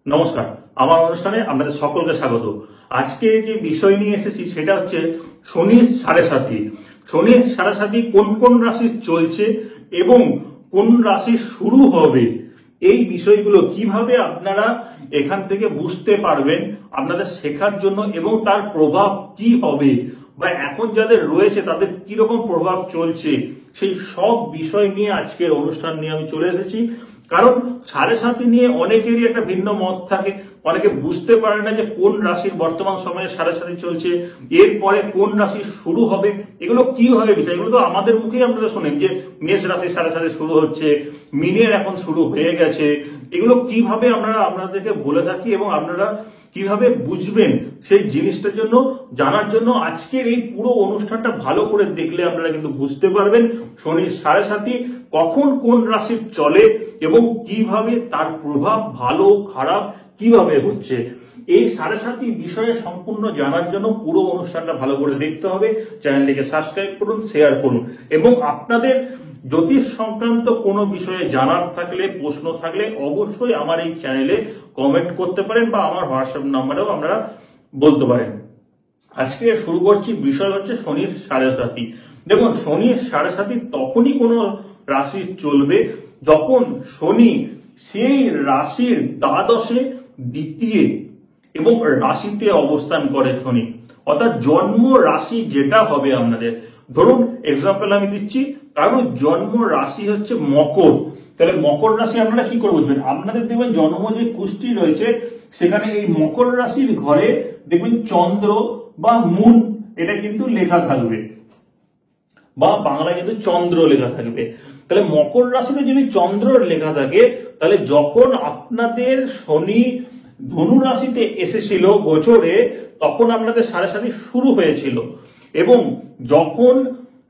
নমস্কার, আমার অনুষ্ঠানে আপনাদের সকলকে স্বাগত। আজকে যে বিষয় নিয়ে এসেছি সেটা হচ্ছে শনির সাড়ে সাতি। শনির সাড়ে সাতি কোন কোন রাশি চলছে এবং কোন রাশি শুরু হবে, এই বিষয়গুলো কিভাবে আপনারা এখান থেকে বুঝতে পারবেন আপনাদের শেখার জন্য, এবং তার প্রভাব কি হবে বা এখন যাদের রয়েছে তাদের কিরকম প্রভাব চলছে, সেই সব বিষয় নিয়ে আজকের অনুষ্ঠান নিয়ে আমি চলে এসেছি। কারণ সাড়ে সাতি নিয়ে অনেকেরই একটা ভিন্ন মত থাকে, অনেকে বুঝতে পারে না যে কোন রাশির বর্তমান সময়ে সাড়ে সাতি চলছে, এরপরে কোন রাশি শুরু হবে, এগুলো কিভাবে বিষয়। এগুলো তো আমাদের মুখেই আপনারা শোনেন যে মেষ রাশির সাড়ে সাতি শুরু হচ্ছে, মিনের এখন শুরু হয়ে গেছে। এগুলো কিভাবে আমরা আপনাদেরকে বলে থাকি এবং আপনারা কিভাবে বুঝবেন সেই জিনিসটার জন্য জানার জন্য আজকের এই পুরো অনুষ্ঠানটা ভালো করে দেখলে আপনারা কিন্তু বুঝতে পারবেন শনির সাড়ে সাতি কখন কোন রাশির চলে এবং কিভাবে তার প্রভাব ভালো খারাপ কিভাবে হচ্ছে। এই সাড়ে সাতি বিষয়ে সম্পূর্ণ জানার জন্য পুরো অনুষ্ঠানটা ভালো করে দেখতে হবে। চ্যানেলটিকে সাবস্ক্রাইব করুন, শেয়ার করুন, এবং আপনাদের জ্যোতিষ সংক্রান্ত কোনো বিষয়ে জানার থাকলে, প্রশ্ন থাকলে অবশ্যই আমার এই চ্যানেলে কমেন্ট করতে পারেন বা আমার হোয়াটসঅ্যাপ নাম্বারেও আপনারা বলতে পারেন। আজকে শুরু করছি, বিষয় হচ্ছে শনির সাড়ে সাতি। দেখুন, শনির সাড়ে সাতি তখনই কোনো রাশি চলবে যখন শনি সেই রাশির দ্বাদশে দ্বিতীয় এবং রাশিতে অবস্থান করে শনি, অর্থাৎ জন্ম রাশি যেটা হবে আপনাদের। ধরুন এক্সাম্পল আমি দিচ্ছি, কারণ জন্ম রাশি হচ্ছে মকর, তাহলে মকর রাশি আপনারা কি করে বুঝবেন? আপনাদের দেখবেন জন্ম যে কুষ্টি রয়েছে সেখানে এই মকর রাশির ঘরে দেখবেন চন্দ্র বা মুন এটা কিন্তু লেখা থাকবে, বা বাংলায় কিন্তু চন্দ্র লেখা থাকবে। তাহলে মকর রাশিতে যদি চন্দ্র লেখা থাকে, তাহলে যখন আপনাদের শনি ধনু রাশিতে এসেছিল গোচরে, তখন আপনাদের সাড়ে সাতি শুরু হয়েছিল, এবং যখন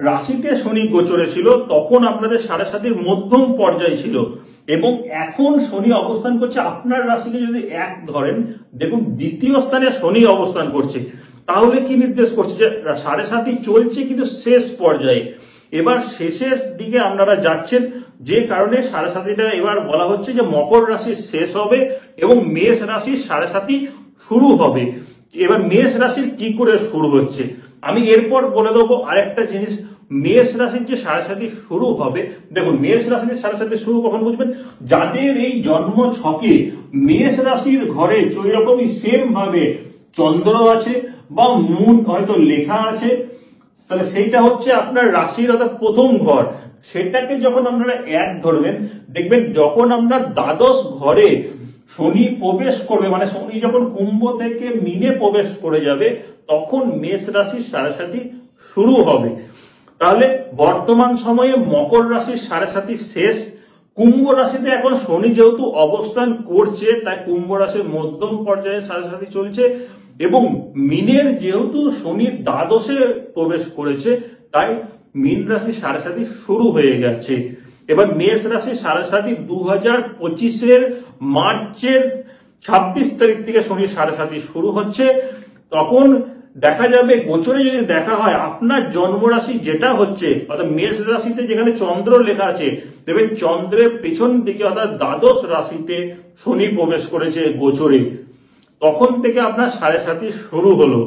রাশিতে শনি গোচরে ছিল তখন আপনাদের সাড়ে সাতির মধ্যম পর্যায়ে ছিল, এবং এখন শনি অবস্থান করছে আপনার রাশিকে যদি এক ধরেন, দেখুন দ্বিতীয় স্থানে শনি অবস্থান করছে। তাহলে কি নির্দেশ করছে? যে সাড়ে সাতি চলছে কিন্তু শেষ পর্যায়ে, এবার শেষের দিকে আপনারা যাচ্ছেন, যে কারণে সাড়ে সাতিটা এবার বলা হচ্ছে যে মকর রাশি শেষ হবে এবং মেষ রাশির সাড়ে সাতি শুরু হবে। এবার মেষ রাশির কি করে শুরু হচ্ছে আমি এরপর বলে দেবো। আরেকটা জিনিস, মেষ রাশির যে সাড়ে সাতি শুরু হবে, দেখুন মেষ রাশির সাড়ে সাতি শুরু কখন বুঝবেন? যাদের এই জন্ম ছকে মেষ রাশির ঘরে ওই রকমই সেম ভাবে চন্দ্র আছে বা মুন হয়তো লেখা আছে, তাহলে সেইটা হচ্ছে আপনার রাশির অর্থাৎ প্রথম ঘর। সেটাকে যখন আপনারা এক ধরবেন, দেখবেন যখন আপনার দ্বাদশ ঘরে শনি প্রবেশ করবে, মানে শনি যখন কুম্ভ থেকে মিনে প্রবেশ করে যাবে, তখন মেষ রাশির সাড়ে সাতি শুরু হবে। তাহলে বর্তমান সময়ে মকর রাশির সাড়ে সাতি শেষ, কুম্ভ রাশিতে এখন শনি যেহেতু অবস্থান করছে তাই কুম্ভ রাশির মধ্যম পর্যায়ে সাড়ে সাতি চলছে, এবং মিনের যেহেতু শনির দ্বাদশে প্রবেশ করেছে তাই মীন রাশির সাড়ে সাতি শুরু হয়ে গেছে। এবার মেষ রাশির সাড়ে সাতি 2025 মার্চের 26 তারিখ থেকে শনির সাড়ে সাতি শুরু হচ্ছে। তখন দেখা যাবে গোচরে যদি দেখা হয় আপনার জন্ম রাশি যেটা হচ্ছে, অর্থাৎ মেষ রাশিতে যেখানে চন্দ্র লেখা আছে, দেখবেন চন্দ্রের পেছন দিকে অর্থাৎ দ্বাদশ রাশিতে শনি প্রবেশ করেছে গোচরে। তখন থেকে আপনার সাড়ে সাতি শুরু হলো,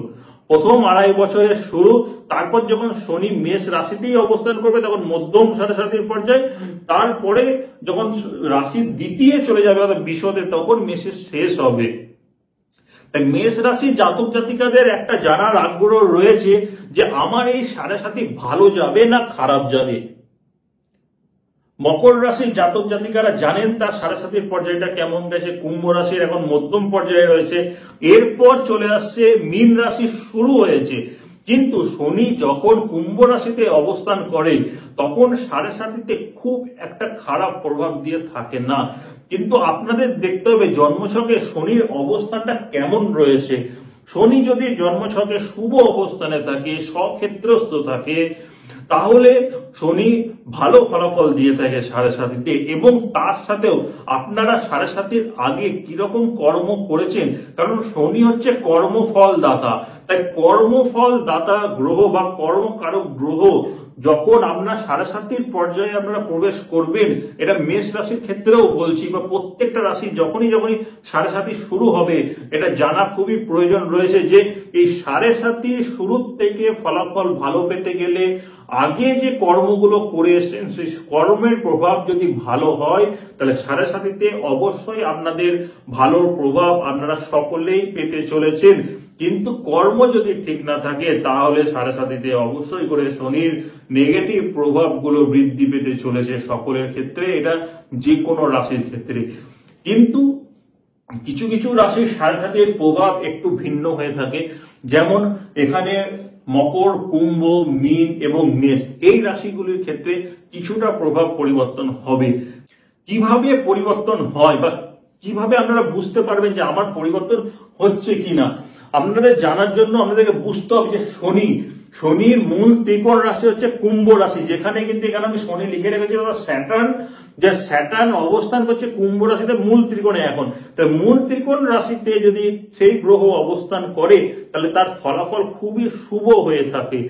প্রথম 2.5 বছরের শুরু। তারপর যখন শনি মেষ রাশিতেই অবস্থান করবে তখন মধ্যম সাড়ে সাতির পর্যায়ে, তারপরে যখন রাশির দ্বিতীয় চলে যাবে অর্থাৎ বিশদে, তখন মেষের শেষ হবে। তাই মেষ রাশির জাতক জাতিকাদের একটা জানার আগ্রহ রয়েছে যে আমার এই সাড়ে সাতি ভালো যাবে না খারাপ যাবে। মকর রাশির জাতক জাতিকারা জানেন তার সাড়ে সাতির পর্যায়টা কেমন গেছে, কুম্ভ রাশির এখন মধ্যম পর্যায়ে রয়েছে, এরপর চলে আসছে মীন রাশি শুরু হয়েছে। কিন্তু শনি যখন কুম্ভ রাশিতে অবস্থান করে তখন সাড়ে সাতিতে খুব একটা খারাপ প্রভাব দিয়ে থাকে না, কিন্তু আপনাদের দেখতে হবে জন্মছকে শনির অবস্থানটা কেমন রয়েছে। শনি যদি জন্মছকে শুভ অবস্থানে থাকে, স্বক্ষেত্রস্থ থাকে, তাহলে শনি ভালো ফলাফল দিয়ে থাকে সাড়ে সাতিতে, এবং তার সাথেও আপনারা সাড়ে সাতির আগে কিরকম কর্ম করেছেন, কারণ শনি হচ্ছে কর্মফল দাতা। তাই কর্মফল দাতা গ্রহ বা কর্মকারক গ্রহ যখন আপনার সাড়ে সাতির পর্যায়ে আপনারা প্রবেশ করবেন, এটা মেষ রাশির ক্ষেত্রেও বলছি, বা প্রত্যেকটা রাশি যখনই সাড়ে সাতি শুরু হবে, এটা জানা খুবই প্রয়োজন রয়েছে যে এই সাড়ে সাতি শুরুর থেকে ফলাফল ভালো পেতে গেলে আগে যে কর্মগুলো করে এসেছেন সেই কর্মের প্রভাব যদি ভালো হয়, তাহলে সাড়ে সাতিতে অবশ্যই আপনাদের ভালো প্রভাব আপনারা সকলেই পেতে চলেছেন। কিন্তু কর্ম যদি ঠিক না থাকে, তাহলে সাড়ে সাতিতে অবশ্যই করে শনির নেগেটিভ প্রভাবগুলো বৃদ্ধি পেতে চলেছে সকলের ক্ষেত্রে, এটা যে কোনো রাশির ক্ষেত্রে। কিন্তু কিছু কিছু রাশির সাড়ে সাতির প্রভাব একটু ভিন্ন হয়ে থাকে, যেমন এখানে মকর, কুম্ভ, মীন এবং মেষ এই রাশিগুলির ক্ষেত্রে কিছুটা প্রভাব পরিবর্তন হবে। কিভাবে পরিবর্তন হয় বা কিভাবে আপনারা বুঝতে পারবেন যে আমার পরিবর্তন হচ্ছে কিনা, আপনাদের জানার জন্য আপনাদেরকে বুঝতে হবে যে শনির মূল ত্রিকোণ রাশি হচ্ছে কুম্ভ রাশি, যেখানে কিন্তু এখানে আমি শনি লিখে রেখেছি স্যাটার্ন অবস্থান করছে কুম্ভ রাশিতে মূল ত্রিকোণে। এখন তাই মূল ত্রিকোণ রাশিতে যদি সেই গ্রহ অবস্থান করে, তাহলে তার ফলাফল খুবই শুভ হয়ে থাকে।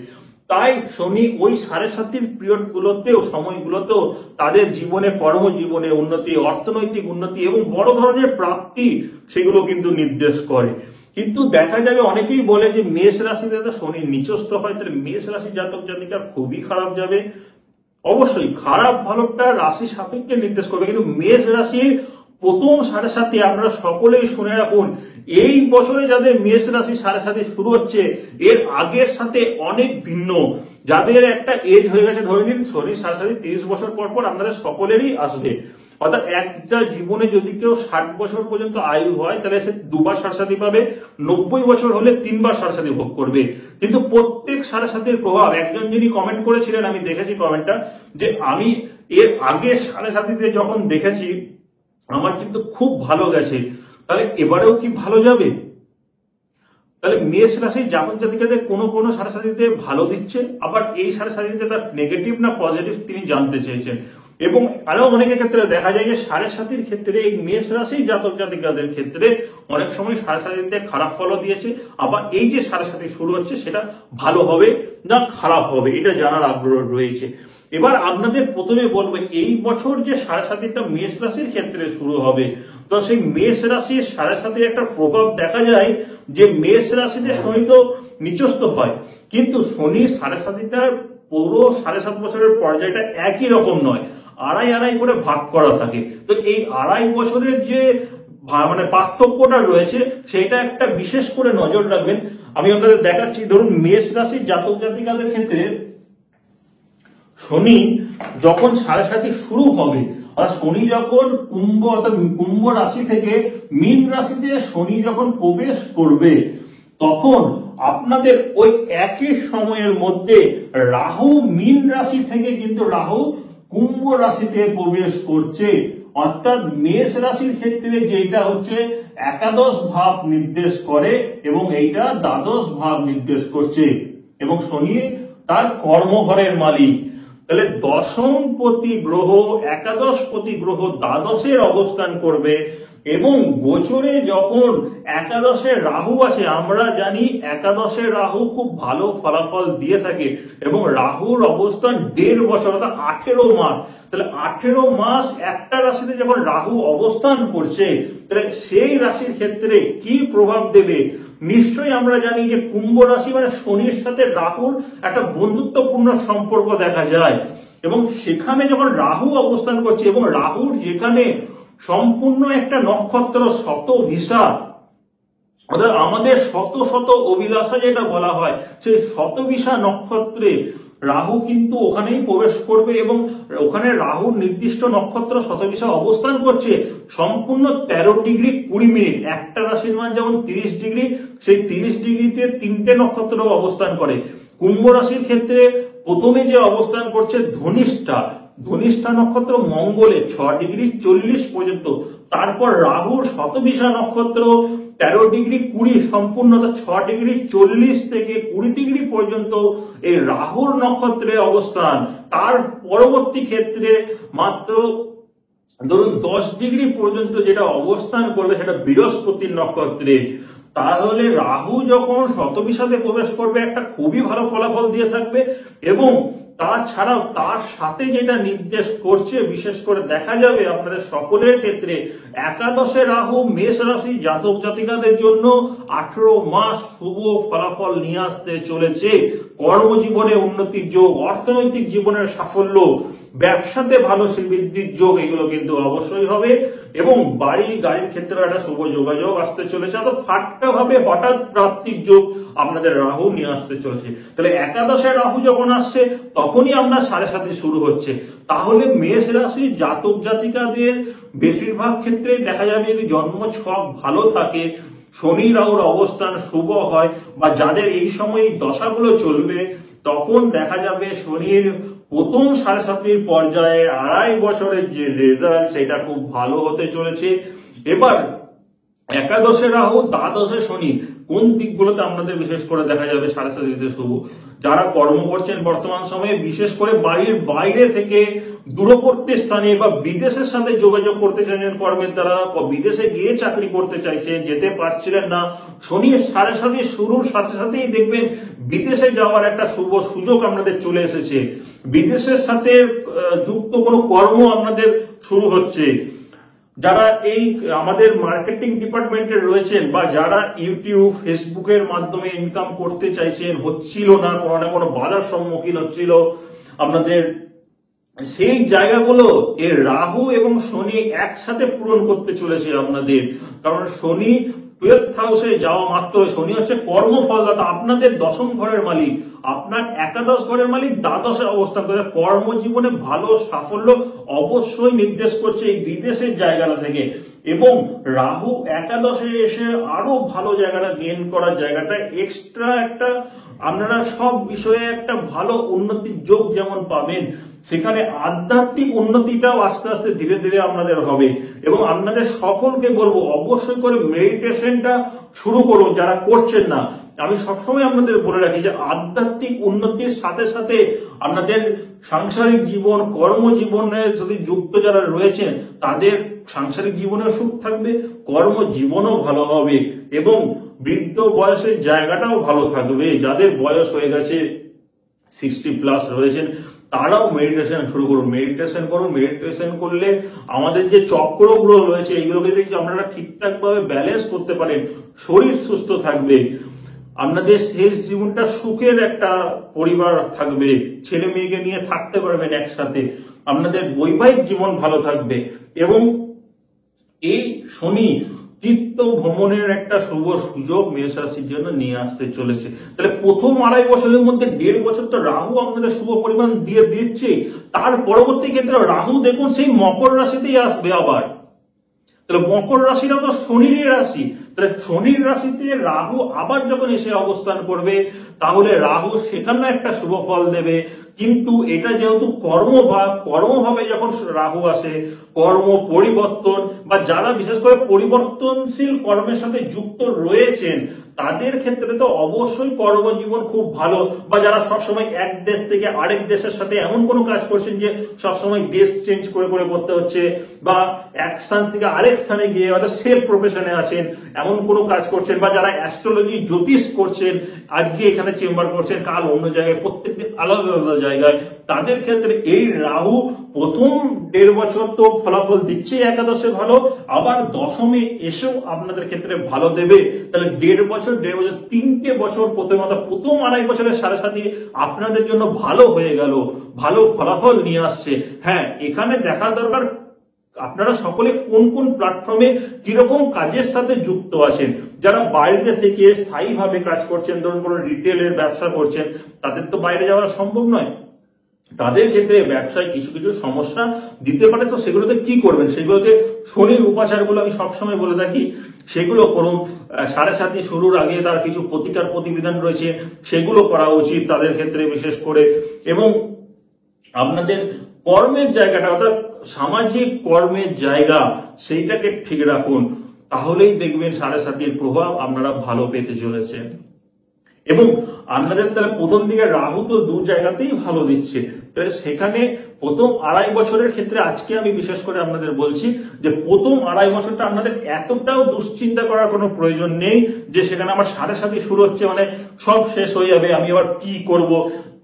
তাই শনি ওই সাড়ে সাতির পিরিয়ড গুলোতেও, সময়গুলোতেও তাদের জীবনে, কর্মজীবনে উন্নতি, অর্থনৈতিক উন্নতি এবং বড় ধরনের প্রাপ্তি সেগুলো কিন্তু নির্দেশ করে। কিন্তু দেখা যাবে অনেকেই বলে যে মেষ রাশিতে তো শনি নিচস্থ হয়, তাহলে মেষ রাশি জাতক জাতিকা খুবই খারাপ যাবে। অবশ্যই খারাপ ভালোটা রাশি সাপেক্ষে নির্দেশ করবে, কিন্তু মেষ রাশির প্রথম সাড়ে সাতি আপনারা সকলেই শুনে রাখুন, এই বছরে যাদের মেষ রাশি সাড়ে সাতি শুরু হচ্ছে, এর আগের সাথে অনেক ভিন্ন। যাদের একটা এজ হয়ে গেছে, ধরে নিন শনি সাড়ে সাতি 30 বছর পর পর আপনাদের সকলেরই আসবে। অর্থাৎ একটা জীবনে যদি কেউ 60 বছর পর্যন্ত আয়ু হয়, তাহলে সে 2 বার সাড়ে সাতি পাবে, 90 বছর হলে 3 বার সাড়ে সাতি ভোগ করবে। কিন্তু প্রত্যেক সাড়ে সাতির প্রভাব, একজন যিনি কমেন্ট করেছিলেন, আমি দেখেছি কমেন্টটা, যে আমি এর আগে সাড়ে সাতিতে যখন দেখেছি আমার কিন্তু খুব ভালো গেছে, তাহলে এবারেও কি ভালো যাবে? তাহলে মেষ রাশির জাতক জাতিকাদের কোনো সাড়ে সাতিতে ভালো দিচ্ছে, আবার এই সাড়ে সাতিতে তার নেগেটিভ না পজিটিভ তিনি জানতে চেয়েছেন। এবং আরো অনেকের ক্ষেত্রে দেখা যায় যে সাড়ে সাতির ক্ষেত্রে এই মেষ রাশির জাতক জাতিকাদের ক্ষেত্রে অনেক সময় সাড়ে সাতিতে খারাপ ফলও দিয়েছে, আবার এই যে সাড়ে সাতি শুরু হচ্ছে সেটা ভালো হবে না খারাপ হবে, এটা জানার আগ্রহ রয়েছে। এবার আপনাদের প্রথমে বলবো, এই বছর যে সাড়ে সাতিটা মেষ রাশির ক্ষেত্রে শুরু হবে, তো সেই মেষ রাশির সাড়ে সাতির একটা প্রভাব দেখা যায় যে মেষ রাশিতে শনি তো নিচস্থ হয়, কিন্তু শনির সাড়ে সাতিটার পুরো 7.5 বছরের পর্যায়টা একই রকম নয়, আড়াই করে ভাগ করা থাকে। তো এই 2.5 বছরের যে পার্থক্যটা রয়েছে, সেটা একটা বিশেষ করে নজর রাখবেন। আমি আপনাদের দেখাচ্ছি, ধরুন মেষ রাশির জাতক জাতিকাদের ক্ষেত্রে শনি যখন সাড়ে সাতি শুরু হবে, আর শনি যখন কুম্ভ রাশি থেকে মীন রাশিতে শনি যখন প্রবেশ করবে, তখন আপনাদের ওই একই সময়ের মধ্যে রাহু মীন রাশি থেকে কিন্তু রাহু কুম্ভ রাশিতে প্রবেশ করছে। অর্থাৎ মেষ রাশির ক্ষেত্রে যেটা হচ্ছে একাদশ ভাব নির্দেশ করে এবং এইটা দ্বাদশ ভাব নির্দেশ করছে, এবং শনি তার কর্মঘরের মালিক। তাহলে দশমপতি গ্রহ, একাদশপতি গ্রহ দ্বাদশের অবস্থান করবে, এবং গোচরে যখন একাদশে রাহু আছে, আমরা জানি একাদশে রাহু খুব ভালো ফলাফল দিয়ে থাকে, এবং রাহুর অবস্থান 1.5 বছর অর্থাৎ 18 মাস। তাহলে 18 মাস একটা রাশিতে যখন রাহু অবস্থান করছে, তাহলে সেই রাশির ক্ষেত্রে কি প্রভাব দেবে? নিশ্চয়ই আমরা জানি যে কুম্ভ রাশি মানে শনির সাথে রাহুর একটা বন্ধুত্বপূর্ণ সম্পর্ক দেখা যায়, এবং সেখানে যখন রাহু অবস্থান করছে, এবং রাহুর যেখানে সম্পূর্ণ একটা নক্ষত্র শতভিসা, অর্থাৎ আমাদের শত অভিলাষা যেটা বলা হয়, সেই শতভিসা নক্ষত্রে রাহু কিন্তু ওখানেই প্রবেশ করবে, এবং ওখানে রাহুর নির্দিষ্ট নক্ষত্র শতভিসা অবস্থান করছে সম্পূর্ণ 13 ডিগ্রি 20 মিনিট। একটা রাশির মান যেমন 30 ডিগ্রি, সেই 30 ডিগ্রিতে 3টে নক্ষত্র অবস্থান করে। কুম্ভ রাশির ক্ষেত্রে প্রথমে যে অবস্থান করছে ধনিষ্ঠা নক্ষত্র মঙ্গলে 6 ডিগ্রি 40 পর্যন্ত, তারপর রাহুর শতভিসা নক্ষত্র 13 ডিগ্রি 20 সম্পূর্ণ 6 ডিগ্রি 40 থেকে 20 ডিগ্রি পর্যন্ত এই রাহুর নক্ষত্রে অবস্থান। তার পরবর্তী ক্ষেত্রে মাত্র ধরুন 10 ডিগ্রি পর্যন্ত যেটা অবস্থান করবে সেটা বৃহস্পতির নক্ষত্রে। তাহলে রাহু যখন শতভিসাতে প্রবেশ করবে, একটা খুবই ভালো ফলাফল দিয়ে থাকবে, এবং তাছাড়াও তার সাথে যেটা নির্দেশ করছে, বিশেষ করে দেখা যাবে আপনাদের সকলের ক্ষেত্রে একাদশে রাহু মেষ রাশি জাতক জাতিকাদের জন্য 18 মাস শুভ ফলাফল নিয়ে আসতে চলেছে। কর্মজীবনে উন্নতির যোগ, অর্থনৈতিক জীবনের সাফল্য, ব্যবসাতে ভালো শ্রীবৃদ্ধির যোগ, এগুলো কিন্তু অবশ্যই হবে। এবং বাড়ি গাড়ির ক্ষেত্রে একটা শুভ যোগাযোগ আসতে চলেছে। তো ফাটকা ভাবে হঠাৎ প্রাপ্তির যোগ আপনাদের রাহু নিয়ে আসতে চলেছে। তাহলে একাদশে রাহু যখন আসছে তখনই আপনার 7.5 শুরু হচ্ছে। তাহলে মেষ রাশি জাতক জাতিকাদের বেশিরভাগ ক্ষেত্রে দেখা যাবে যদি জন্ম ছক ভালো থাকে, শনি রাহুর অবস্থান শুভ হয়, বা যাদের এই সময় দশাগুলো চলবে, তখন দেখা যাবে শনির প্রথম 7.5 পর্যায়ে 2.5 বছরের যে রেজাল্ট সেটা খুব ভালো হতে চলেছে। এবার একাদশে রাহু দ্বাদশে শনি কোন দিকগুলোতে আপনাদের বিশেষ করে দেখা যাবে 7.5 শুভ? যারা কর্ম করছেন বর্তমান সময়ে, বিশেষ করে বাড়ির বাইরে থেকে দূরবর্তী স্থানে বা বিদেশের সাথে যোগাযোগ করতে চাইছেন কর্মের দ্বারা, বিদেশে গিয়ে চাকরি করতে চাইছেন, যেতে পারছিলেন না, শনি 7.5 শুরুর সাথে সাথেই দেখবেন বিদেশে যাওয়ার একটা শুভ সুযোগ আপনাদের চলে এসেছে। বিদেশের সাথে যুক্ত কোনো কর্ম আপনাদের শুরু হচ্ছে। যারা এই আমাদের মার্কেটিং ডিপার্টমেন্টে রয়েছেন বা যারা ইউটিউব ফেসবুকের মাধ্যমে ইনকাম করতে চাইছেন, হচ্ছিল না, কোনো না কোনো বাধার সম্মুখীন হচ্ছিল আপনাদের, সেই জায়গাগুলো এই রাহু এবং শনি একসাথে পূরণ করতে চলেছে আপনাদের। কারণ শনি 12th হাউসে যাওয়া মাত্র, শনি হচ্ছে কর্মফলদাতা, আপনাদের 10ম ঘরের মালিক, আপনার একাদশ ঘরের মালিক দ্বাদশে অবস্থান করে। কর্মজীবনে ভালো সাফল্য অবশ্যই নির্দেশ করছে এই বিদেশের জায়গাটা থেকে। এবং রাহু একাদশে এসে আরো ভালো জায়গাটা গেইন করার জায়গাটা এক্সট্রা একটা, আপনারা সব বিষয়ে একটা ভালো উন্নতির যোগ যেমন পাবেন, সেখানে আধ্যাত্মিক উন্নতিটাও আস্তে আস্তে ধীরে ধীরে আপনাদের হবে। এবং আপনাদের সকলকে বলবো অবশ্যই করে মেডিটেশনটা শুরু করুন যারা করছেন না। আমি সবসময় আপনাদের বলে রাখি যে আধ্যাত্মিক উন্নতির সাথে সাথে আপনাদের সাংসারিক জীবন, কর্মজীবনে যদি যুক্ত যারা রয়েছেন তাদের সাংসারিক জীবনেও সুখ থাকবে, কর্মজীবনও ভালো হবে এবং বৃদ্ধ বয়সের জায়গাটাও ভালো থাকবে। যাদের বয়স হয়ে গেছে 60+ রয়েছেন তারাও মেডিটেশন শুরু করুন, মেডিটেশন করুন। মেডিটেশন করলে আমাদের যে চক্রগুলো রয়েছে এইগুলোকে যদি আপনারা ঠিকঠাক ভাবে ব্যালেন্স করতে পারেন, শরীর সুস্থ থাকবে, আপনাদের শেষ জীবনটা সুখের একটা পরিবার থাকবে, ছেলে মেয়েকে নিয়ে থাকতে পারবেন একসাথে, আপনাদের বৈবাহিক জীবন ভালো থাকবে। এবং এই শনি তীর্থ ভ্রমণের একটা শুভ সুযোগ মেষ রাশির জন্য নিয়ে আসতে চলেছে। তাহলে প্রথম 2.5 বছরের মধ্যে 1.5 বছর তো রাহু আপনাদের শুভ পরিমাণ দিয়ে দিচ্ছে, তার পরবর্তী ক্ষেত্রে রাহু দেখুন সেই মকর রাশিতেই আসবে আবার। তাহলে মকর রাশিটা তো শনির রাশি, তাহলে শনির রাশিতে রাহু আবার যখন এসে অবস্থান করবে তাহলে রাহু সেখানে একটা শুভ ফল দেবে। কিন্তু এটা যেহেতু কর্মভাবে যখন রাহু আসে, কর্ম পরিবর্তন বা যারা বিশেষ করে পরিবর্তনশীল কর্মের সাথে যুক্ত রয়েছেন তাদের ক্ষেত্রে তো অবশ্যই কর্মজীবন খুব ভালো। বা যারা সবসময় এক দেশ থেকে আরেক দেশের সাথে এমন কোনো কাজ করছেন যে সবসময় দেশ চেঞ্জ করে করে করতে হচ্ছে, বা এক স্থান থেকে আরেক স্থানে গিয়ে অর্থাৎ সেলফ প্রফেশনে আছেন এমন কোনো কাজ করছেন, বা যারা অ্যাস্ট্রোলজি জ্যোতিষ করছেন, আজকে এখানে চেম্বার করছেন, কাল অন্য জায়গায়, প্রত্যেকদিন আলাদা আলাদা জায়গায়, তাদের ক্ষেত্রে এই রাহু প্রথম 1.5 বছর তো ফলাফল দিচ্ছে একাদশে ভালো, আবার দশমে এসেও আপনাদের ক্ষেত্রে ভালো দেবে। তাহলে 1.5 বছর 3টে বছর প্রথম 2.5 বছরের 7.5 আপনাদের জন্য ভালো হয়ে গেল, ভালো ফলাফল নিয়ে আসছে। হ্যাঁ, এখানে দেখা দরকার আপনারা সকলে কোন কোন প্ল্যাটফর্মে কিরকম কাজের সাথে যুক্ত আছেন। যারা বাইরে থেকে স্থায়ীভাবে কাজ করছেন, ধরুন কোনো রিটেলের ব্যবসা করছেন, তাদের তো বাইরে যাওয়া সম্ভব নয়, তাদের ক্ষেত্রে ব্যবসায় কিছু কিছু সমস্যা দিতে পারে। তো সেগুলোতে কি করবেন, সেগুলোতে শনির উপাচারগুলো আমি সবসময় বলে থাকি, সেগুলো করুন। 7.5 শুরুর আগে তার কিছু প্রতিকার প্রতিবিধান রয়েছে, সেগুলো করা উচিত তাদের ক্ষেত্রে বিশেষ করে। এবং আপনাদের কর্মের জায়গাটা অর্থাৎ সামাজিক কর্মের জায়গা সেইটাকে ঠিক রাখুন, তাহলেই দেখবেন 7.5 প্রভাব আপনারা ভালো পেতে চলেছেন। এবং আপনাদের তাহলে প্রথম দিকে রাহু তো 2 জায়গাতেই ভালো দিচ্ছে, তাহলে সেখানে প্রথম 2.5 বছরের ক্ষেত্রে আজকে আমি বিশেষ করে আপনাদের বলছি যে প্রথম 2.5 বছরটা আপনাদের এতটাও দুশ্চিন্তা করার কোনো প্রয়োজন নেই যে সেখানে আমার 7.5 শুরু হচ্ছে মানে সব শেষ হয়ে যাবে, আমি আবার কি করব।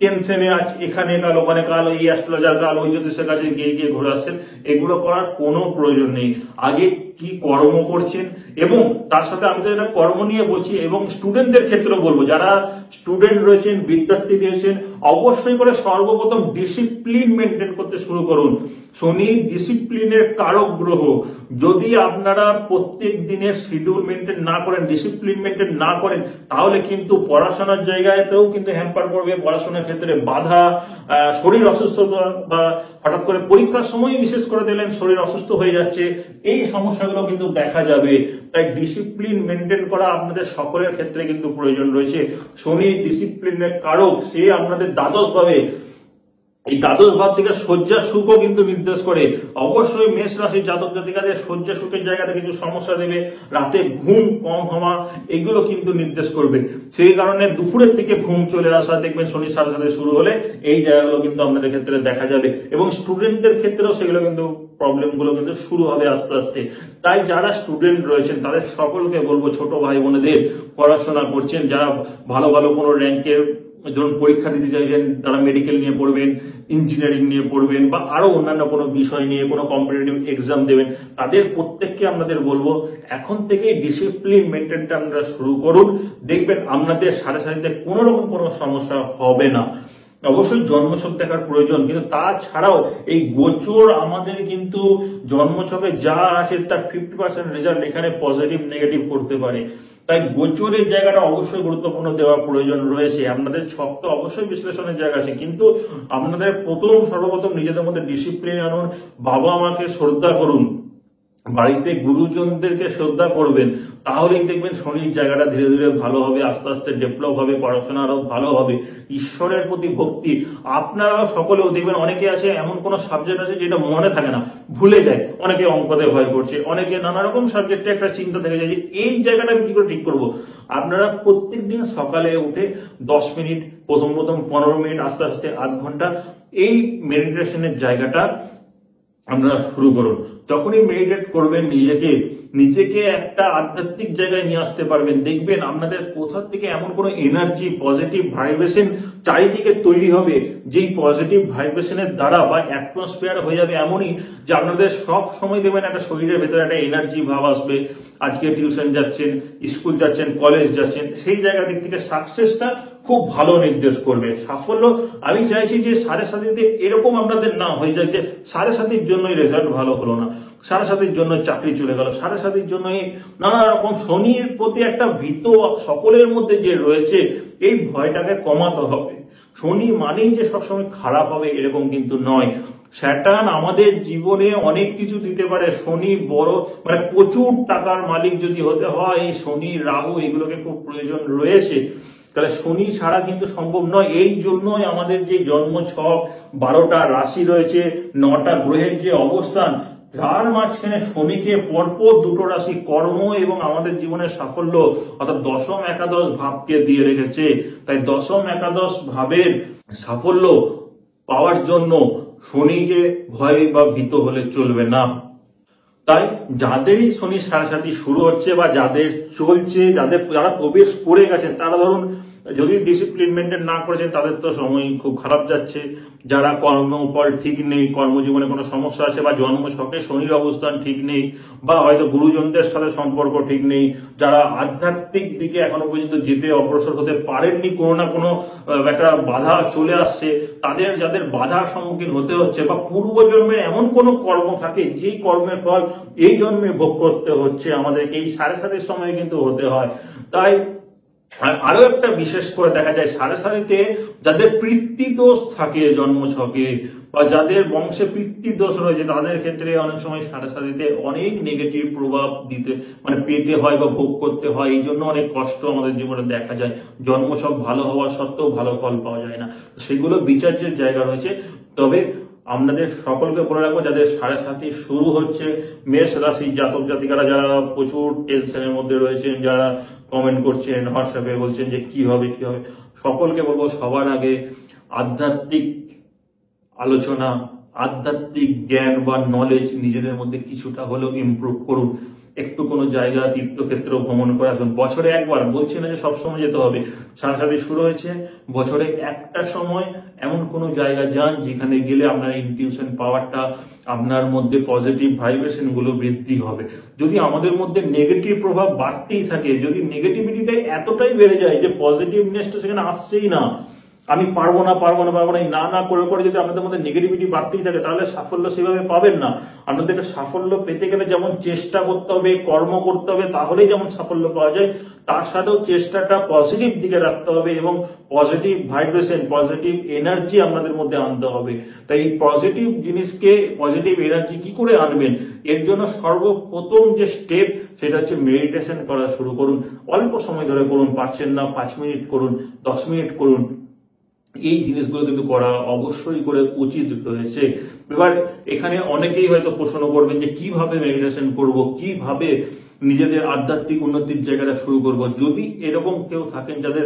টেনশনে আজ এখানে কাল ওখানে কাল, এই অ্যাস্ট্রোলজার কাল ওই জ্যোতিষের কাছে গিয়ে গিয়ে ঘুরে আসছেন, এগুলো করার কোনো প্রয়োজন নেই। আগে কি কর্ম করছেন, এবং তার সাথে আমি তো এটা কর্ম নিয়ে বলছি, এবং স্টুডেন্টদের ক্ষেত্রেও বলবো, যারা স্টুডেন্ট রয়েছেন, বিদ্যার্থী রয়েছেন, অবশ্যই করে সর্বপ্রথম ডিসিপ্লিন মেনটেন করতে শুরু করুন। শনি ডিসিপ্লিনের কারক গ্রহ। যদি আপনারা প্রত্যেক দিনের শিডিউল মেনটেন না করেন, ডিসিপ্লিন মেনটেন না করেন, তাহলে কিন্তু পড়াশোনার জায়গাতেও কিন্তু হ্যাম্পার করবে, পড়াশোনার ক্ষেত্রে বাধা, শরীর অসুস্থতা, বা হঠাৎ করে পরীক্ষার সময় বিশেষ করে দিলেন শরীর অসুস্থ হয়ে যাচ্ছে, এই সমস্যাগুলো কিন্তু দেখা যাবে। তাই ডিসিপ্লিন মেনটেন করা আপনাদের সকলের ক্ষেত্রে কিন্তু প্রয়োজন রয়েছে। শনি ডিসিপ্লিনের কারক, সে আপনাদের দ্বাদশ ভাবে, এই দ্বাদশ ভাব থেকে শয্যা সুখও কিন্তু নির্দেশ করে। অবশ্যই মেষ রাশির জাতক জাতিকাদের শয্যা সুখের জায়গাতে কিছু সমস্যা দেবে, রাতে ঘুম কম হওয়া, এগুলো কিন্তু নির্দেশ করবে। সেই কারণে দুপুরের দিকে ঘুম চলে আসা দেখবেন শনির সাথে সাথে শুরু হলে এই জায়গাগুলো কিন্তু আপনাদের ক্ষেত্রে দেখা যাবে, এবং স্টুডেন্টদের ক্ষেত্রেও সেগুলো কিন্তু প্রবলেমগুলো কিন্তু শুরু হবে আস্তে আস্তে। তাই যারা স্টুডেন্ট রয়েছেন তাদের সকলকে বলবো, ছোট ভাই বোনেদের, পড়াশোনা করছেন, যারা ভালো ভালো কোনো র্যাঙ্কের ধরুন পরীক্ষা দিতে চাইছেন, তারা মেডিকেল নিয়ে পড়বেন, ইঞ্জিনিয়ারিং নিয়ে পড়বেন, বা আরো অন্যান্য কোনো বিষয় নিয়ে কোনো কম্পিটিটিভ এক্সাম দেবেন, তাদের প্রত্যেককে আপনাদের বলবো এখন থেকে ডিসিপ্লিন মেনটেনটা আপনারা শুরু করুন। দেখবেন আপনাদের সাথে সাথে কোনো রকম কোনো সমস্যা হবে না। অবশ্যই জন্মছক দেখার প্রয়োজন, কিন্তু তাছাড়াও এই গোচর আমাদের কিন্তু জন্মছকে যা আছে তার 50% রেজাল্ট এখানে পজিটিভ নেগেটিভ করতে পারে। তাই গোচরের জায়গাটা অবশ্যই গুরুত্বপূর্ণ দেওয়ার প্রয়োজন রয়েছে। আপনাদের ছক তো অবশ্যই বিশ্লেষণের জায়গা আছে, কিন্তু আপনাদের সর্বপ্রথম নিজেদের মধ্যে ডিসিপ্লিন আনুন, বাবা মাকে শ্রদ্ধা করুন, বাড়িতে গুরুজনদেরকে শ্রদ্ধা করবেন, তাহলেই দেখবেন শনির জায়গাটা ধীরে ধীরে ভালো হবে, আস্তে আস্তে ডেভেলপ হবে, পড়াশোনা আরো ভালো হবে। ঈশ্বরের প্রতি ভক্তি, আপনারাও সকলেও দেখবেন, অনেকে আছে এমন কোন সাবজেক্ট আছে যেটা মনে থাকে না, ভুলে যায়, অনেকে অঙ্কতে ভয় করছে, অনেকে নানা রকম সাবজেক্টে একটা চিন্তা থেকে যায় যে এই জায়গাটা আমি কি করে ঠিক করবো। আপনারা প্রত্যেকদিন সকালে উঠে 10 মিনিট, প্রথম 15 মিনিট, আস্তে আস্তে আধ ঘন্টা এই মেডিটেশনের জায়গাটা আপনারা শুরু করুন। যখনই মেডিটেট করবেন, নিজেকে একটা আধ্যাত্মিক জায়গায় নিয়ে আসতে পারবেন, দেখবেন আপনাদের কোথা থেকে এমন কোনো এনার্জি, পজিটিভ ভাইব্রেশন চারিদিকে তৈরি হবে, যেই পজিটিভ ভাইব্রেশনের দ্বারা বা অ্যাটমসফিয়ার হয়ে যাবে এমনই যে আপনাদের সব সময় দেখবেন একটা শরীরের ভেতরে একটা এনার্জি ভাব আসবে। আজকে টিউশন যাচ্ছেন, স্কুল যাচ্ছেন, কলেজ যাচ্ছেন, সেই জায়গা দিক থেকে সাকসেসটা খুব ভালো নির্দেশ করবে। সাফল্য আমি চাইছি যে 7.5 এরকম আপনাদের না হয়ে যায় যে 7.5 জন্যই রেজাল্ট ভালো হলো না, 7.5 জন্য চাকরি চলে গেল, 7.5 জন্যই নানা রকম। শনির প্রতি একটা ভীত সকলের মধ্যে যে রয়েছে, এই ভয়টাকে কমাতে হবে। শনি মানেই যে সবসময় খারাপ হবে এরকম কিন্তু নয়। স্যাটার্ন আমাদের জীবনে অনেক কিছু দিতে পারে। শনি বড় প্রচুর টাকার মালিক যদি হতে হয়, এই শনি রাহু এগুলোকে খুব প্রয়োজন রয়েছে। তাহলে শনি ছাড়া কিন্তু সম্ভব নয়। এই জন্যই আমাদের যে জন্ম ছক, 12টা রাশি রয়েছে, 9টা গ্রহের যে অবস্থান, তার মাঝখানে শনিকে পরপর 2টো রাশি কর্ম এবং আমাদের জীবনের সাফল্য অর্থাৎ দশম একাদশ ভাবকে দিয়ে রেখেছে। তাই দশম একাদশ ভাবের সাফল্য পাওয়ার জন্য শনিকে ভয় বা ভীত হলে চলবে না। তাই যাদেরই শনির সাড়ে শুরু হচ্ছে বা যাদের চলছে, যারা প্রবেশ করে গেছেন, তারা ধরুন যদি ডিসিপ্লিন মেনটেন না করেছেন তাদের তো সময় খুব খারাপ যাচ্ছে। যারা কর্মফল ঠিক নেই, কর্মজীবনে কোনো সমস্যা আছে, বা জন্ম ছকে শনির অবস্থান ঠিক নেই, বা হয়তো গুরুজনদের সাথে সম্পর্ক ঠিক নেই, যারা আধ্যাত্মিক দিকে এখনো পর্যন্ত যেতে অগ্রসর হতে পারেননি, কোনো না কোনো একটা বাধা চলে আসছে, যাদের বাধার সম্মুখীন হতে হচ্ছে, বা পূর্বজন্মের এমন কোনো কর্ম থাকে যেই কর্মের ফল এই জন্মে ভোগ করতে হচ্ছে, আমাদেরকে এই 7.5 সময় কিন্তু হতে হয়। তাই আরো একটা বিশেষ করে দেখা যায় 7.5 যাদের পিতৃদোষ থাকে জন্ম ছকে, বা যাদের বংশে পিতৃদোষ রয়েছে, তাদের ক্ষেত্রে অনেক সময় 7.5 অনেক নেগেটিভ প্রভাব পেতে হয় বা ভোগ করতে হয়। এই জন্য অনেক কষ্ট আমাদের জীবনে দেখা যায়। জন্মছক ভালো হওয়া সত্ত্বেও ভালো ফল পাওয়া যায় না, সেগুলো বিচার্যের জায়গা রয়েছে। তবে আপনাদের সকলকে বলে রাখবো, যাদের 7.5 শুরু হচ্ছে, মেষ রাশির জাতক জাতিকারা যারা প্রচুর টেনশনের মধ্যে রয়েছেন, যারা কমেন্ট করছেন, হোয়াটসঅ্যাপে বলছেন যে কি হবে, সকলকে বলবো সবার আগে আধ্যাত্মিক আলোচনা, আধ্যাত্মিক জ্ঞান বা নলেজ নিজেদের মধ্যে কিছুটা হলেও ইমপ্রুভ করুন। একটু কোনো জায়গা তীর্থক্ষেত্র ভ্রমণ করে আসুন, বছরে একবার, বলছি না যে সবসময় যেতে হবে। সারাসারি শুরু হয়েছে, বছরে একটা সময় এমন কোনো জায়গা যান যেখানে গেলে আপনার ইনটিউশন পাওয়ারটা, আপনার মধ্যে পজিটিভ ভাইব্রেশন গুলো বৃদ্ধি হবে। যদি আমাদের মধ্যে নেগেটিভ প্রভাব বাড়তেই থাকে, যদি নেগেটিভিটিটা এতটাই বেড়ে যায় যে পজিটিভনেসটা সেখানে আসছেই না, আমি পারবো না না করে করে যদি আপনাদের মধ্যে নেগেটিভিটি বাড়তেই থাকে, তাহলে সাফল্য সেভাবে পাবেন না। আপনাদেরকে সাফল্য পেতে গেলে যেমন চেষ্টা করতে হবে, কর্ম করতে হবে, তাহলেই যেমন সাফল্য পাওয়া যায়, তার সাথেও চেষ্টাটা পজিটিভ দিকে রাখতে হবে এবং পজিটিভ ভাইব্রেশন, পজিটিভ এনার্জি আপনাদের মধ্যে আনতে হবে। তাই এই পজিটিভ জিনিসকে, পজিটিভ এনার্জি কি করে আনবেন, এর জন্য সর্বপ্রথম যে স্টেপ সেটা হচ্ছে মেডিটেশন করা শুরু করুন। অল্প সময় ধরে করুন, পারছেন না 5 মিনিট করুন, 10 মিনিট করুন। এই জিনিসগুলো কিন্তু করা অবশ্যই করে উচিত রয়েছে। এবার এখানে অনেকেই হয়তো প্রশ্ন করবেন যে কিভাবে মেডিটেশন করব, কিভাবে নিজেদের আধ্যাত্মিক উন্নতির জায়গাটা শুরু করব। যদি এরকম কেউ থাকেন যাদের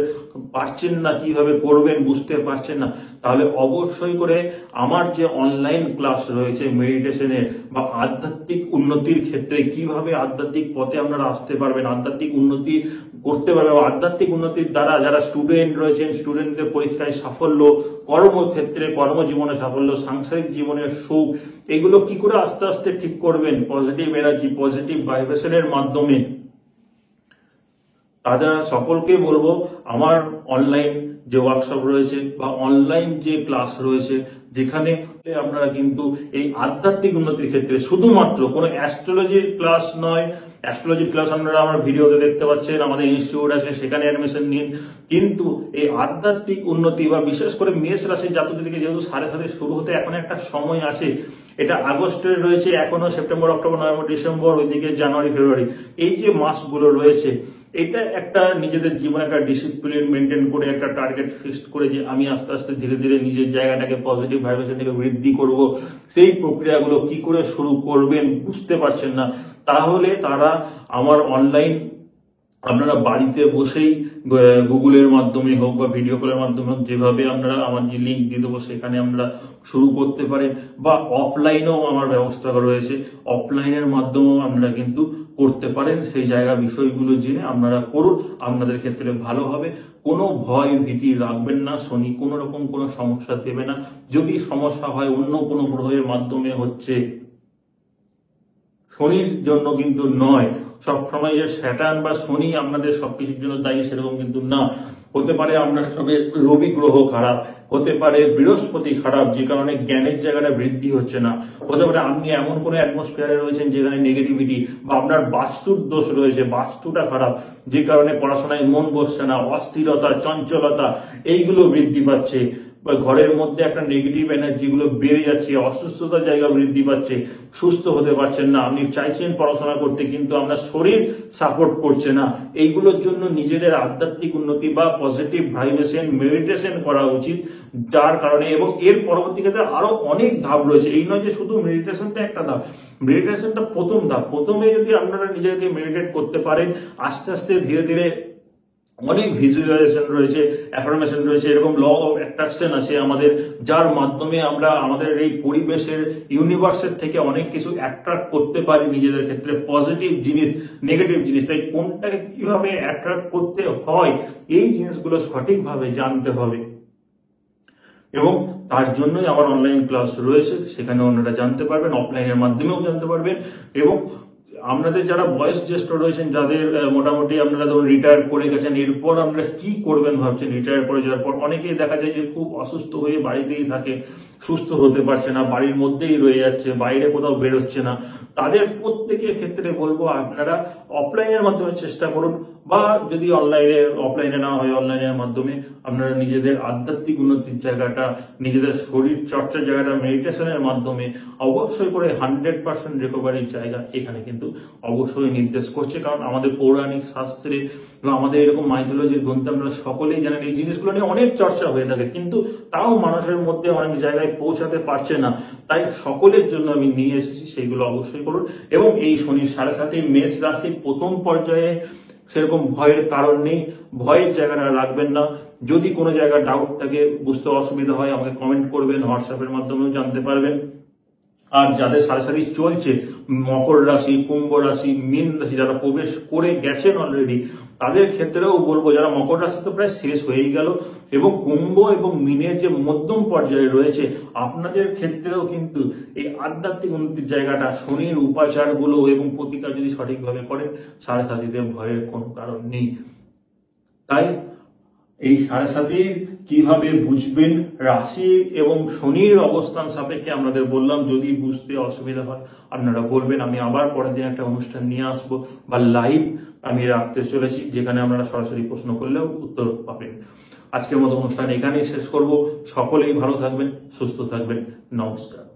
পারছেন না কিভাবে করবেন, বুঝতে পারছেন না, তাহলে অবশ্যই করে আমার যে অনলাইন ক্লাস রয়েছে মেডিটেশনের বা আধ্যাত্মিক উন্নতির ক্ষেত্রে, কিভাবে আধ্যাত্মিক পথে আপনারা আসতে পারবেন, আধ্যাত্মিক উন্নতি করতে পারবেন, আধ্যাত্মিক উন্নতির দ্বারা যারা স্টুডেন্ট রয়েছেন, স্টুডেন্টদের পরীক্ষায় সাফল্য, কর্মক্ষেত্রে, কর্মজীবনে সাফল্য, সাংসারিক জীবনের সুখ, এগুলো কি করে আস্তে আস্তে ঠিক করবেন পজিটিভ এনার্জি, পজিটিভ ভাইব্রেশনের মাধ্যমে, তাদের সকলকে বলবো আমার অনলাইন যে ওয়ার্কশপ রয়েছে বা অনলাইন যে ক্লাস রয়েছে, যেখানে আপনারা কিন্তু এই আধ্যাত্মিক উন্নতির ক্ষেত্রে শুধুমাত্র কোনো অ্যাস্ট্রোলজির ক্লাস নয়, অ্যাস্ট্রোলজির ক্লাস আপনারা আমার ভিডিওতে দেখতে পাচ্ছেন, আমাদের ইনস্টিটিউট আছে, সেখানে অ্যাডমিশন নিন। কিন্তু এই আধ্যাত্মিক উন্নতি বা বিশেষ করে মেষ রাশির জাতকদেরকে যেহেতু সাড়ে শুরু হতে এখন একটা সময় আছে, এটা আগস্টের রয়েছে, এখনো সেপ্টেম্বর, অক্টোবর, নভেম্বর, ডিসেম্বর, ওইদিকে জানুয়ারি, ফেব্রুয়ারি, এই যে মাসগুলো রয়েছে, এটা একটা নিজেদের জীবনে একটা ডিসিপ্লিন মেনটেন করে, একটা টার্গেট ফিক্সড করে যে আমি আস্তে আস্তে ধীরে ধীরে নিজের জায়গাটাকে পজিটিভ ভাইব্রেশন থেকে বৃদ্ধি করব, সেই প্রক্রিয়াগুলো কি করে শুরু করবেন বুঝতে পারছেন না, তাহলে তারা আমার অনলাইন, আপনারা বাড়িতে বসেই গুগলের মাধ্যমে হোক বা ভিডিও কলের মাধ্যমে হোক, যেভাবে আপনারা আমার যে লিঙ্ক দিয়ে দেবো সেখানে আপনারা শুরু করতে পারেন, বা অফলাইনেও আমার ব্যবস্থা রয়েছে, অফলাইনের মাধ্যমেও আপনারা কিন্তু করতে পারেন। সেই জায়গা বিষয়গুলো জেনে আপনারা করুন, আপনাদের ক্ষেত্রে ভালো হবে। কোনো ভয় ভীতি রাখবেন না, শনি কোনো রকম কোনো সমস্যা দেবে না। যদি সমস্যা হয় অন্য কোনো গ্রহের মাধ্যমে হচ্ছে, শনির জন্য কিন্তু নয়। সবসময় যে স্যাটার্ন বা শনি আপনাদের সবকিছুর জন্য দায়ী সেরকম কিন্তু না। হতে পারে আপনার সঙ্গে রবি গ্রহ খারাপ, হতে পারে বৃহস্পতি খারাপ, যে কারণে জ্ঞানের জায়গাটা বৃদ্ধি হচ্ছে না, হতে পারে আপনি এমন কোনো অ্যাটমসফিয়ারে রয়েছেন যেখানে নেগেটিভিটি, বা আপনার বাস্তুর দোষ রয়েছে, বাস্তুটা খারাপ, যে কারণে পড়াশোনায় মন বসছে না, অস্থিরতা, চঞ্চলতা এইগুলো বৃদ্ধি পাচ্ছে, বা ঘরের মধ্যে একটা নেগেটিভ এনার্জি গুলো বেড়ে যাচ্ছে, অসুস্থতার জায়গা বৃদ্ধি পাচ্ছে, সুস্থ হতে পারছেন না, আপনি চাইছেন পড়াশোনা করতে কিন্তু আপনার শরীর সাপোর্ট করছে না। এইগুলোর জন্য নিজেদের আধ্যাত্মিক উন্নতি বা পজিটিভ ভাইব্রেশন, মেডিটেশন করা উচিত, যার কারণে, এবং এর পরবর্তী ক্ষেত্রে আরো অনেক ধাপ রয়েছে। এই নয় যে শুধু মেডিটেশনটা একটা ধাপ, মেডিটেশনটা প্রথম ধাপ। প্রথমে যদি আপনারা নিজেকে মেডিটেট করতে পারেন, আস্তে আস্তে ধীরে ধীরে অনেক ভিজুয়ালাইজেশন রয়েছে, অ্যাফার্মেশন রয়েছে, এরকম ল অফ অ্যাট্রাকশন আছে আমাদের, যার মাধ্যমে আমরা আমাদের এই পরিবেশের, ইউনিভার্সের থেকে অনেক কিছু অ্যাট্রাক্ট করতে পারি নিজেদের ক্ষেত্রে, পজিটিভ জিনিস, নেগেটিভ জিনিস। তাই কোনটাকে কিভাবে অ্যাট্রাক্ট করতে হয় এই জিনিসগুলো সঠিকভাবে জানতে হবে, এবং তার জন্যই আমার অনলাইন ক্লাস রয়েছে, সেখানে ওনারা জানতে পারবেন, অফলাইনের মাধ্যমেও জানতে পারবেন। এবং আপনাদের যারা বয়স জ্যেষ্ঠ রয়েছেন, যাদের মোটামুটি আপনারা ধরুন রিটায়ার করে গেছেন, এরপর আপনারা কি করবেন ভাবছেন, রিটায়ার করে যাওয়ার পর অনেকেই দেখা যায় যে খুব অসুস্থ হয়ে বাড়িতেই থাকে, সুস্থ হতে পারছে না, বাড়ির মধ্যেই রয়ে যাচ্ছে, বাইরে কোথাও বেরোচ্ছে না, তাদের প্রত্যেকের ক্ষেত্রে বলবো আপনারা অফলাইনের মাধ্যমে চেষ্টা করুন, বা যদি অফলাইনে না হয় অনলাইনের মাধ্যমে আপনারা নিজেদের আধ্যাত্মিক উন্নতির জায়গাটা, নিজেদের শরীর চর্চার জায়গাটা মেডিটেশনের মাধ্যমে অবশ্যই করে 100% রিকভারির জায়গা এখানে কিন্তু অবশ্যই নির্দেশ করছে। কারণ আমাদের পৌরাণিক শাস্ত্রে বা আমাদের এরকম মাইথোলজির গ্রন্থে আপনারা সকলেই জানেন এই জিনিসগুলো নিয়ে অনেক চর্চা হয়ে থাকে, কিন্তু তাও মানুষের মধ্যে অনেক জায়গায় পৌঁছাতে পারছে না। তাই সকলের জন্য আমি নিয়ে এসেছি, সেইগুলো অবশ্যই করুন। এবং এই শনির 7.5 মেষ রাশির প্রথম পর্যায়ে সেরকম ভয়ের কারণ নেই, ভয়ের জায়গাটা রাখবেন না। যদি কোনো জায়গায় ডাউট থাকে, বুঝতে অসুবিধা হয়, আমাকে কমেন্ট করবেন, হোয়াটসঅ্যাপের মাধ্যমেও জানতে পারবেন। আর যাদের সাড়ে সারি চলছে, মকর রাশি, কুম্ভ রাশি, মীন রাশি, যারা প্রবেশ করে গেছেন অলরেডি, তাদের ক্ষেত্রেও বলবো যারা মকর রাশি তো প্রায় শেষ হয়েই গেল, এবং কুম্ভ এবং মীনের যে মধ্যম পর্যায়ে রয়েছে, আপনাদের ক্ষেত্রেও কিন্তু এই আধ্যাত্মিক উন্নতির জায়গাটা, শনির উপাচারগুলো এবং প্রতিকার যদি সঠিকভাবে করেন, সাড়ে সাতিতে ভয়ের কোনো কারণ নেই। তাই এই সাড়ে সাতির কিভাবে বুঝবেন, রাশি এবং শনির অবস্থান সাপেক্ষে আপনাদের বললাম। যদি বুঝতে অসুবিধা হয় আপনারা বলবেন, আমি আবার পরের দিন একটা অনুষ্ঠান নিয়ে আসবো বা লাইভ আমি রাখতে চলেছি, যেখানে আপনারা সরাসরি প্রশ্ন করলেও উত্তর পাবেন। আজকের মতো অনুষ্ঠান এখানেই শেষ করব। সকলেই ভালো থাকবেন, সুস্থ থাকবেন। নমস্কার।